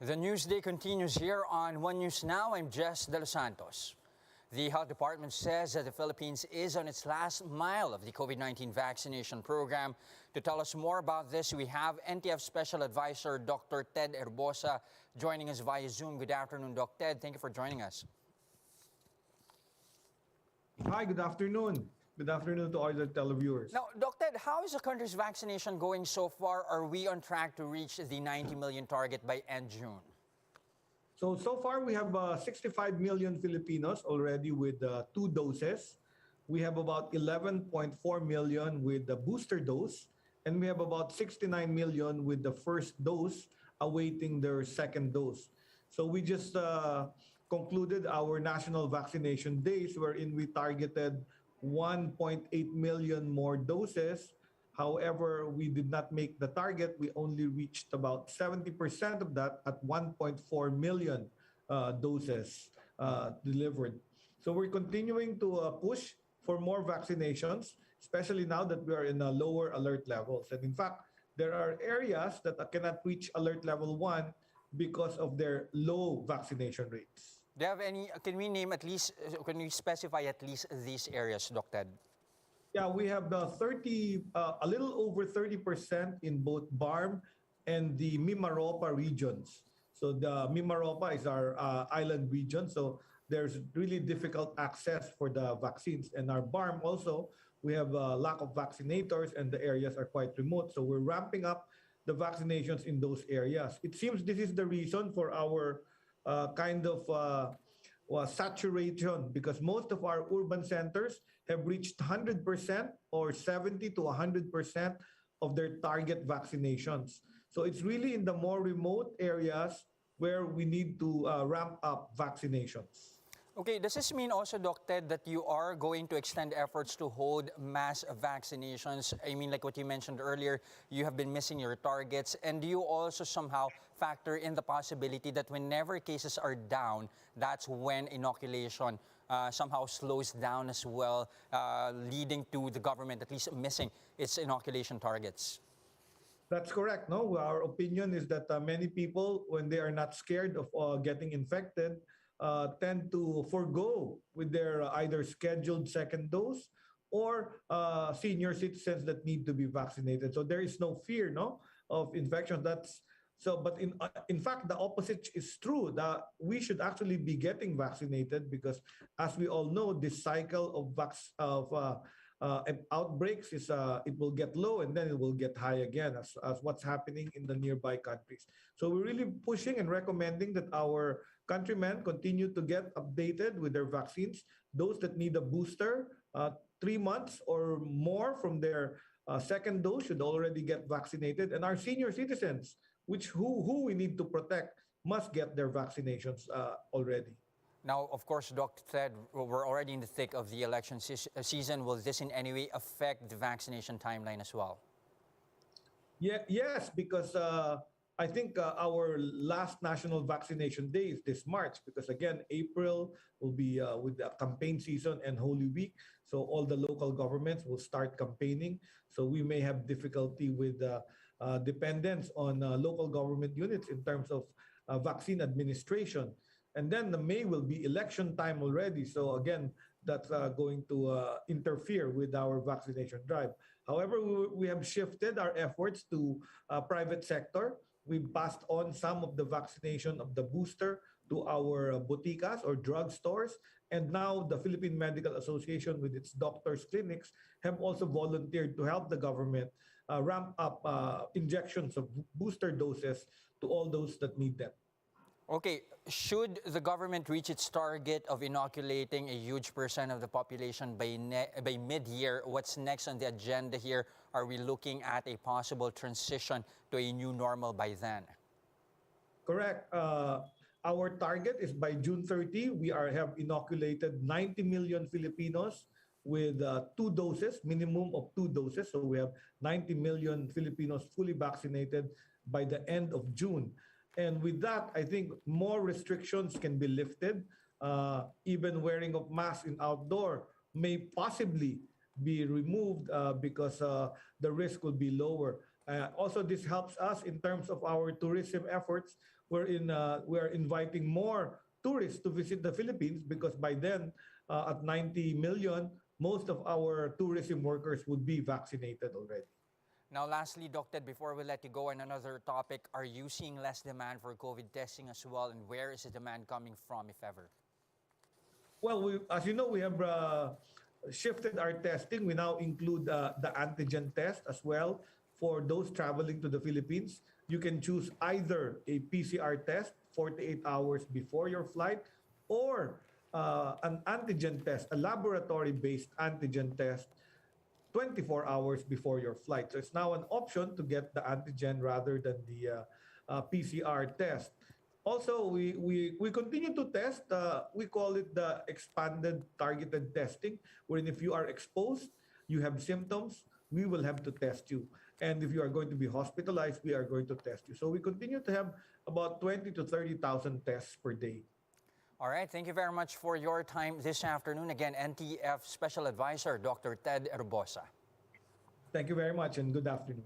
The Newsday continues here on One News Now. I'm Jess De Los Santos. The Health Department says that the Philippines is on its last mile of the COVID-19 vaccination program. To tell us more about this, we have NTF Special Advisor Dr. Ted Herbosa joining us via Zoom. Good afternoon, Dr. Ted. Thank you for joining us. Hi, good afternoon. Good afternoon to all the televiewers. Now, Dr. Ted, how is the country's vaccination going so far? Are we on track to reach the 90 million target by end June? So far we have 65 million Filipinos already with 2 doses. We have about 11.4 million with the booster dose, and we have about 69 million with the first dose awaiting their second dose. So we just concluded our national vaccination days wherein we targeted 1.8 million more doses. However, we did not make the target. We only reached about 70% of that at 1.4 million doses delivered. So we're continuing to push for more vaccinations, especially now that we are in lower alert levels. And in fact, there are areas that cannot reach alert level 1 because of their low vaccination rates. Do you have any, can we specify at least these areas, Dr. Ted? Yeah, we have the a little over 30% in both BARM and the Mimaropa regions. So the Mimaropa is our island region, so there's really difficult access for the vaccines. And our BARM also, we have a lack of vaccinators and the areas are quite remote. So we're ramping up the vaccinations in those areas. It seems this is the reason for our saturation, because most of our urban centers have reached 100% or 70 to 100% of their target vaccinations. So it's really in the more remote areas where we need to ramp up vaccinations. Okay, does this mean also, Dr. Ted, that you are going to extend efforts to hold mass vaccinations? I mean, like what you mentioned earlier, you have been missing your targets. And do you also somehow factor in the possibility that whenever cases are down, that's when inoculation somehow slows down as well, leading to the government at least missing its inoculation targets? That's correct. No, our opinion is that many people, when they are not scared of getting infected, tend to forgo with their either scheduled second dose or senior citizens that need to be vaccinated. So there is no fear, of infection. But in fact, the opposite is true. That we should actually be getting vaccinated because, as we all know, this cycle of outbreaks is it will get low and then it will get high again, as what's happening in the nearby countries. So we're really pushing and recommending that our countrymen continue to get updated with their vaccines. Those that need a booster, 3 months or more from their second dose should already get vaccinated. And our senior citizens, who we need to protect, must get their vaccinations already. Now, of course, Dr. Ted, we're already in the thick of the election season. Will this in any way affect the vaccination timeline as well? Yeah, yes, because I think our last national vaccination day is this March, because again, April will be with the campaign season and Holy Week. So all the local governments will start campaigning. So we may have difficulty with dependence on local government units in terms of vaccine administration. And then the May will be election time already. So again, that's going to interfere with our vaccination drive. However, we have shifted our efforts to private sector. We passed on some of the vaccination of the booster to our boticas or drugstores. And now the Philippine Medical Association with its doctors' clinics have also volunteered to help the government ramp up injections of booster doses to all those that need them. Okay, should the government reach its target of inoculating a huge percent of the population by mid-year, what's next on the agenda here? Are we looking at a possible transition to a new normal by then? Correct. Our target is by June 30, we have inoculated 90 million Filipinos with 2 doses, minimum of 2 doses. So we have 90 million Filipinos fully vaccinated by the end of June. And with that, I think more restrictions can be lifted. Even wearing of masks in outdoor may possibly be removed because the risk will be lower. Also, this helps us in terms of our tourism efforts. We are inviting more tourists to visit the Philippines because by then, at 90 million, most of our tourism workers would be vaccinated already. Now, lastly, Doc Ted, before we let you go on another topic, are you seeing less demand for COVID testing as well? And where is the demand coming from, if ever? Well, as you know, we have shifted our testing. We now include the antigen test as well for those traveling to the Philippines. You can choose either a PCR test 48 hours before your flight or an antigen test, a laboratory-based antigen test 24 hours before your flight. So it's now an option to get the antigen rather than the PCR test. Also, we continue to test. We call it the expanded targeted testing, wherein if you are exposed, you have symptoms, we will have to test you. And if you are going to be hospitalized, we are going to test you. So we continue to have about 20 to 30,000 tests per day. All right, thank you very much for your time this afternoon. Again, NTF Special Advisor, Dr. Ted Herbosa. Thank you very much and good afternoon.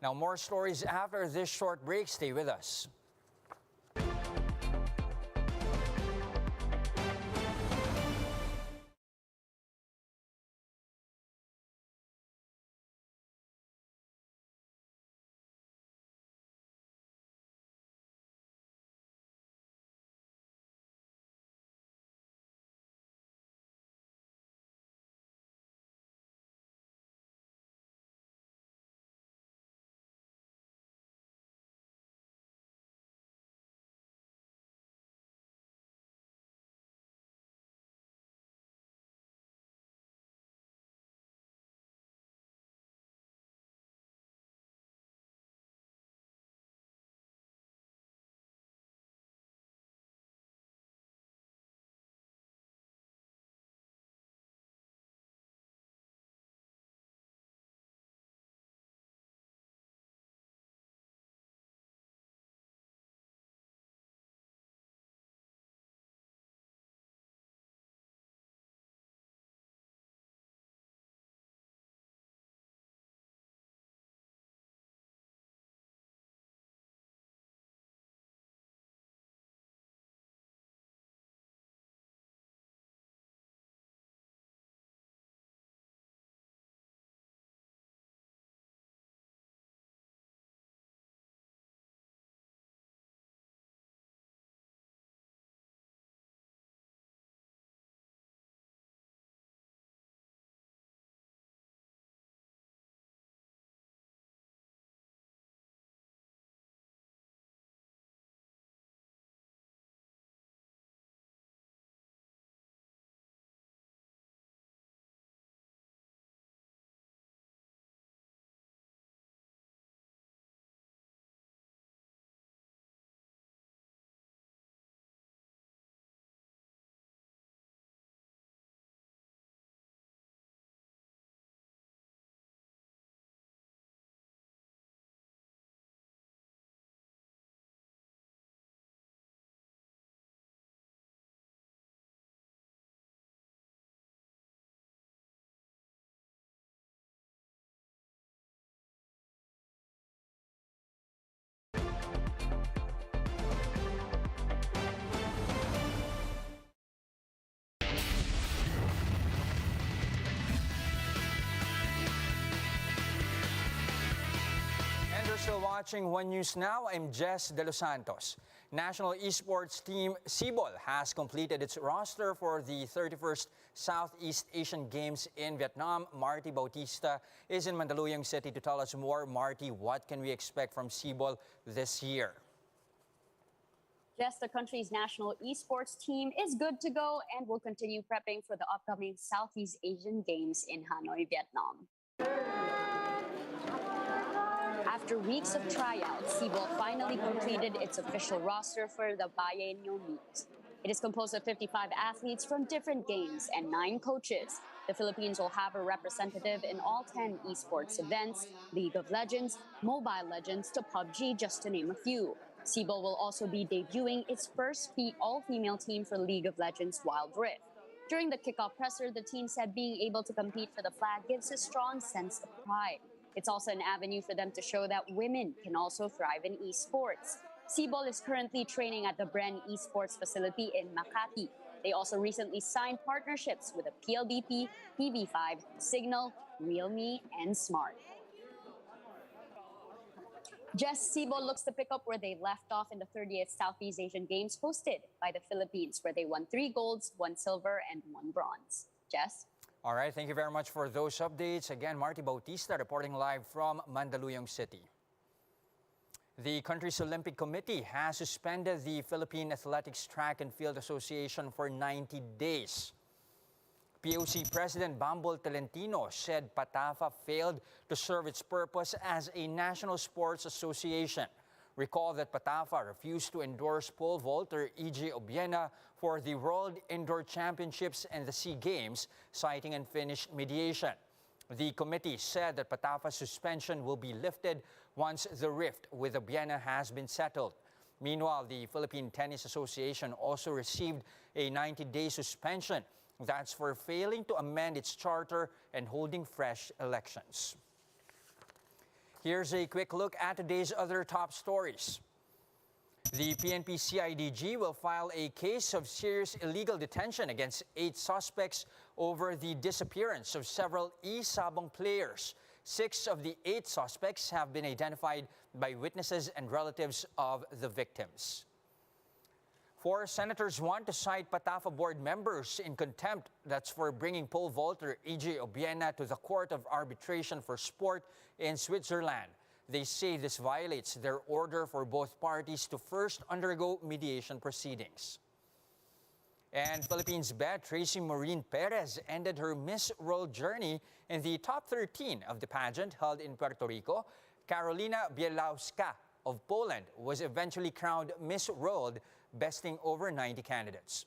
Now, more stories after this short break. Stay with us. Still watching One News Now, I'm Jess De Los Santos. National esports team Sibol has completed its roster for the 31st Southeast Asian Games in Vietnam. Marty Bautista is in Mandaluyong City to tell us more. Marty, what can we expect from Sibol this year? Yes, the country's national esports team is good to go and will continue prepping for the upcoming Southeast Asian Games in Hanoi, Vietnam. After weeks of tryouts, Sibol finally completed its official roster for the biennial meet. It is composed of 55 athletes from different games and 9 coaches. The Philippines will have a representative in all 10 esports events, League of Legends, Mobile Legends to PUBG, just to name a few. Sibol will also be debuting its first all-female team for League of Legends Wild Rift. During the kickoff presser, the team said being able to compete for the flag gives a strong sense of pride. It's also an avenue for them to show that women can also thrive in esports. Sibol is currently training at the Bren Esports facility in Makati. They also recently signed partnerships with the PLDT, TV5, Signal, Realme, and Smart. Sibol looks to pick up where they left off in the 30th Southeast Asian Games hosted by the Philippines, where they won 3 golds, 1 silver, and 1 bronze. Jess? All right, thank you very much for those updates. Again, Marty Bautista reporting live from Mandaluyong City. The country's Olympic Committee has suspended the Philippine Athletics Track and Field Association for 90 days. POC President Bambol Tolentino said PATAFA failed to serve its purpose as a national sports association. Recall that PATAFA refused to endorse pole vaulter E.J. Obiena for the World Indoor Championships and the SEA Games, citing unfinished mediation. The committee said that PATAFA's suspension will be lifted once the rift with Obiena has been settled. Meanwhile, the Philippine Tennis Association also received a 90-day suspension. That's for failing to amend its charter and holding fresh elections. Here's a quick look at today's other top stories. The PNP CIDG will file a case of serious illegal detention against 8 suspects over the disappearance of several e-sabong players. 6 of the 8 suspects have been identified by witnesses and relatives of the victims. 4 senators want to cite PATAFA board members in contempt. That's for bringing pole vaulter E.J. Obiena to the Court of Arbitration for Sport in Switzerland. They say this violates their order for both parties to first undergo mediation proceedings. And Philippines bet Tracy Maureen Perez ended her Miss World journey in the top 13 of the pageant held in Puerto Rico. Karolina Bielawska of Poland was eventually crowned Miss World, besting over 90 candidates.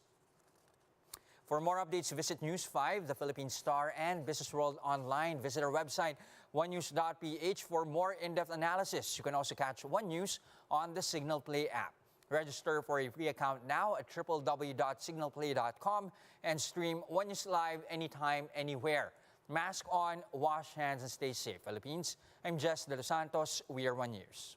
For more updates, visit News 5, the Philippine Star, and Business World Online. Visit our website, onenews.ph, for more in-depth analysis. You can also catch One News on the Signal Play app. Register for a free account now at www.signalplay.com and stream One News Live anytime, anywhere. Mask on, wash hands, and stay safe. Philippines, I'm Jess De Los Santos. We are One News.